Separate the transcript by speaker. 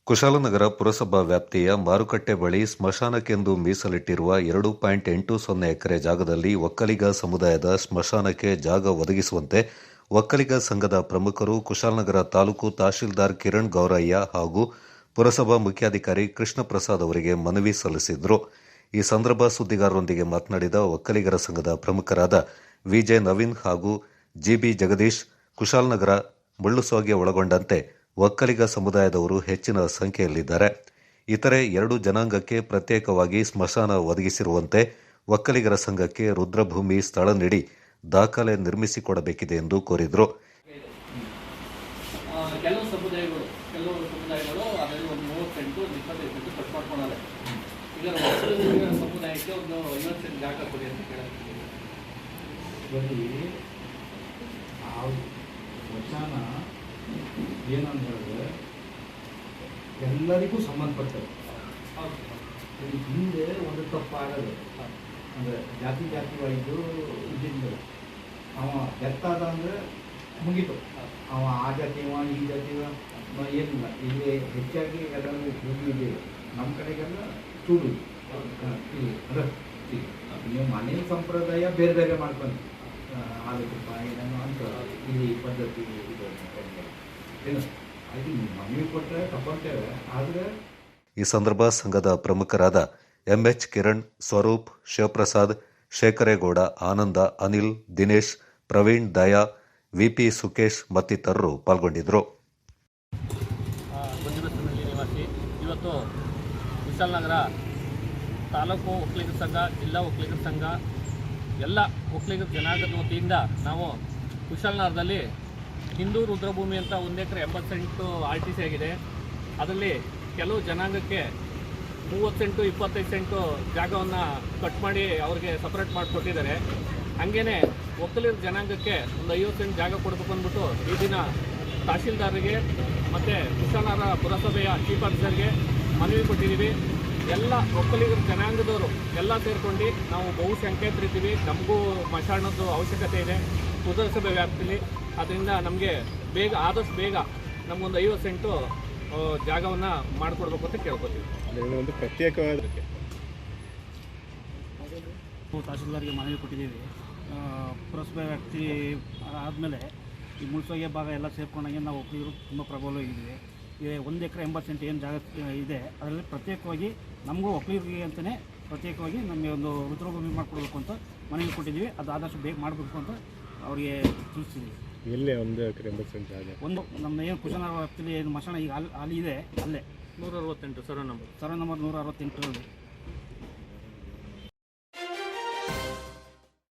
Speaker 1: ಕುಶಾಲನಗರ ಪುರಸಭಾ ವ್ಯಾಪ್ತಿಯ ಮಾರುಕಟ್ಟೆ ಬಳಿ ಸ್ಮಶಾನಕ್ಕೆಂದು ಮೀಸಲಿಟ್ಟಿರುವ 2.80 ಎಕರೆ ಜಾಗದಲ್ಲಿ ಒಕ್ಕಲಿಗ ಸಮುದಾಯದ ಸ್ಮಶಾನಕ್ಕೆ ಜಾಗ ಒದಗಿಸುವಂತೆ ಒಕ್ಕಲಿಗ ಸಂಘದ ಪ್ರಮುಖರು ಕುಶಾಲನಗರ ತಾಲೂಕು ತಹಶೀಲ್ದಾರ್ ಕಿರಣ್ ಗೌರಯ್ಯ ಹಾಗೂ ಪುರಸಭಾ ಮುಖ್ಯಾಧಿಕಾರಿ ಕೃಷ್ಣ ಪ್ರಸಾದ್ ಅವರಿಗೆ ಮನವಿ ಸಲ್ಲಿಸಿದರು. ಈ ಸಂದರ್ಭ ಸುದ್ದಿಗಾರರೊಂದಿಗೆ ಮಾತನಾಡಿದ ಒಕ್ಕಲಿಗರ ಸಂಘದ ಪ್ರಮುಖರಾದ ವಿಜೆ ನವೀನ್ ಹಾಗೂ ಜಿಬಿ ಜಗದೀಶ್, ಕುಶಾಲನಗರ, ಮುಳ್ಳುಸೋಗೆ ಒಳಗೊಂಡಂತೆ ಒಕ್ಕಲಿಗ ಸಮುದಾಯದವರು ಹೆಚ್ಚಿನ ಸಂಖ್ಯೆಯಲ್ಲಿದ್ದಾರೆ. ಇತರೆ 2 ಜನಾಂಗಕ್ಕೆ ಪ್ರತ್ಯೇಕವಾಗಿ ಸ್ಮಶಾನ ಒದಗಿಸಿರುವಂತೆ ಒಕ್ಕಲಿಗರ ಸಂಘಕ್ಕೆ ರುದ್ರಭೂಮಿ ಸ್ಥಳ ನೀಡಿ ದಾಖಲೆ ನಿರ್ಮಿಸಿಕೊಡಬೇಕಿದೆ ಎಂದು ಕೋರಿದರು.
Speaker 2: ಕೆಲವು ಸಮುದಾಯಗಳು ಅದರಲ್ಲಿ ಒಂದು 30 ಸೆಂಟು 25 ಸೆಂಟು ಕಟ್ ಮಾಡ್ಕೊಳ್ಳೋದು. ಈಗ ಸಮುದಾಯಕ್ಕೆ ಒಂದು 50 ಸೆಂಟ್ ಜಾಗ ಕೊಡಿ ಅಂತ ಕೇಳ್ತೀವಿ.
Speaker 3: ಸ್ಮಶಾನ ಏನಂತ ಹೇಳಿದ್ರೆ ಎಲ್ಲರಿಗೂ ಸಂಬಂಧಪಟ್ಟದ್ದು. ಹಿಂದೆ ಒಂದು ತಪ್ಪಾಗದು ಅಂದರೆ ಜಾತಿ ವೈದ್ಯು ಇದ್ದಿದ್ದು ಅವ ಬೆತ್ತಾದ ಅಂದರೆ ಮುಗೀತು. ಅವ ಆ ಜಾತಿವ ಈ ಜಾತಿವ ಏನಿಲ್ಲ. ಇಲ್ಲಿ ಹೆಚ್ಚಾಗಿ ಎಲ್ಲರೂ ಹೋಗಿದ್ದೀವಿ. ನಮ್ಮ ಕಡೆಗೆಲ್ಲ ಚೂಡು ಇಲ್ಲಿ ನೀವು ಮನೆ ಸಂಪ್ರದಾಯ ಬೇರೆ ಬೇರೆ ಮಾಡ್ಕೊಂಡು ಹಾಲು ತುಪ್ಪ ಏನೋ ಅಂತ ಇಲ್ಲಿ ಪದ್ಧತಿ ಇದು ಏನು ಅದು ಮನವಿ ಕೊಟ್ಟರೆ ತಗೊಳ್ತೇವೆ. ಆದರೆ
Speaker 1: ಈ ಸಂದರ್ಭ ಸಂಘದ ಪ್ರಮುಖರಾದ ಎಂಎಚ್ ಕಿರಣ್, ಸ್ವರೂಪ್, ಶಿವಪ್ರಸಾದ್, ಶೇಖರೇಗೌಡ, ಆನಂದ, ಅನಿಲ್, ದಿನೇಶ್, ಪ್ರವೀಣ್, ದಯಾ, ವಿಪಿ ಸುಕೇಶ್ ಮತ್ತಿತರರು ಪಾಲ್ಗೊಂಡಿದ್ದರು.
Speaker 2: ಗುಂಡಿಬೆಸ್ತನಹಳ್ಳಿ ನಿವಾಸಿ. ಇವತ್ತು ಕುಶಾಲನಗರ ತಾಲೂಕು ಒಕ್ಕಲಿಗರ ಸಂಘ, ಜಿಲ್ಲಾ ಒಕ್ಕಲಿಗರ ಸಂಘ, ಎಲ್ಲ ಒಕ್ಕಲಿಗರ ಜನಾಂಗದ ವತಿಯಿಂದ ನಾವು ಕುಶಾಲನಗರದಲ್ಲಿ ಹಿಂದೂ ರುದ್ರಭೂಮಿ ಅಂತ 1 ಎಕರೆ 80 ಸೆಂಟು RTC ಆಗಿದೆ. ಅದರಲ್ಲಿ ಕೆಲವು ಜನಾಂಗಕ್ಕೆ 30 ಸೆಂಟು 25 ಸೆಂಟು ಜಾಗವನ್ನು ಕಟ್ ಮಾಡಿ ಅವ್ರಿಗೆ ಸಪ್ರೇಟ್ ಮಾಡಿಕೊಟ್ಟಿದ್ದಾರೆ. ಹಾಗೇ ಒಕ್ಕಲಿಗರ ಜನಾಂಗಕ್ಕೆ ಒಂದು 50 ಸೆಂಟ್ ಜಾಗ ಕೊಡಬೇಕು ಅಂದ್ಬಿಟ್ಟು ಈ ದಿನ ತಹಶೀಲ್ದಾರ್ಗೆ ಮತ್ತು ಕುಶಾಲನಗರ ಪುರಸಭೆಯ ಚೀಫ್ ಆಫೀಸರ್ಗೆ ಮನವಿ ಕೊಟ್ಟಿದ್ದೀವಿ. ಎಲ್ಲ ಒಕ್ಕಲಿಗರ ಜನಾಂಗದವರು ಎಲ್ಲ ಸೇರ್ಕೊಂಡು ನಾವು ಬಹುಸಂಖ್ಯಾತರಿದ್ದೀವಿ. ನಮಗೂ ಸ್ಮಶಾನದ ಅವಶ್ಯಕತೆ ಇದೆ ಪುರಸಭೆ ವ್ಯಾಪ್ತಿಯಲ್ಲಿ. ಅದರಿಂದ ನಮಗೆ ಆದಷ್ಟು ಬೇಗ ನಮಗೊಂದು 50 ಸೆಂಟು ಜಾಗವನ್ನು ಮಾಡಿಕೊಡ್ಬೇಕು ಅಂತ ಕೇಳ್ಕೊತೀವಿ.
Speaker 4: ಒಂದು ಪ್ರತ್ಯೇಕವಾದಕ್ಕೆ
Speaker 5: ತಹಶೀಲ್ದಾರ್ಗೆ ಮನವಿ ಕೊಟ್ಟಿದ್ದೀವಿ. ಪುರಸಭೆ ವ್ಯಾಪ್ತಿ ಆದಮೇಲೆ ಈ ಮುಳ್ಸೋಗೆ ಭಾಗ ಎಲ್ಲ ಸೇರ್ಕೊಂಡಾಗೆ ನಾವು ಒಕ್ಕಲಿಗರು ತುಂಬ ಪ್ರಬಲವಾಗಿದ್ದೀವಿ. 1 ಎಕರೆ 80 ಸೆಂಟ್ ಏನು ಜಾಗ ಇದೆ ಅದರಲ್ಲಿ ಪ್ರತ್ಯೇಕವಾಗಿ ನಮಗೂ ಒಕ್ಕಲಿಗರಿಗೆ ಅಂತಲೇ ಪ್ರತ್ಯೇಕವಾಗಿ ನಮಗೆ ಒಂದು ರುದ್ರಭೂಮಿ ಮಾಡಿಕೊಡ್ಬೇಕು ಅಂತ ಮನವಿ ಕೊಟ್ಟಿದ್ದೀವಿ. ಅದು ಆದಷ್ಟು ಬೇಗ ಮಾಡಬೇಕು ಅಂತ ಅವರಿಗೆ ತಿಳಿಸ್ತಿದ್ದೀವಿ.
Speaker 4: ಎಲ್ಲೇ 1 ಎಕರೆ 80 ಸೆಂಟ್ ಜಾಗ
Speaker 5: ಒಂದು ನಮ್ಮ ಏನು ಕುಶಾಲನಗರ ವ್ಯಾಪ್ತಿಯಲ್ಲಿ ಏನು ಮಶಾನ ಈಗ ಅಲ್ಲಿ ಇದೆ, ಅಲ್ಲೇ
Speaker 2: 168 ಸರ್ವೆ ನಂಬರ್
Speaker 5: 168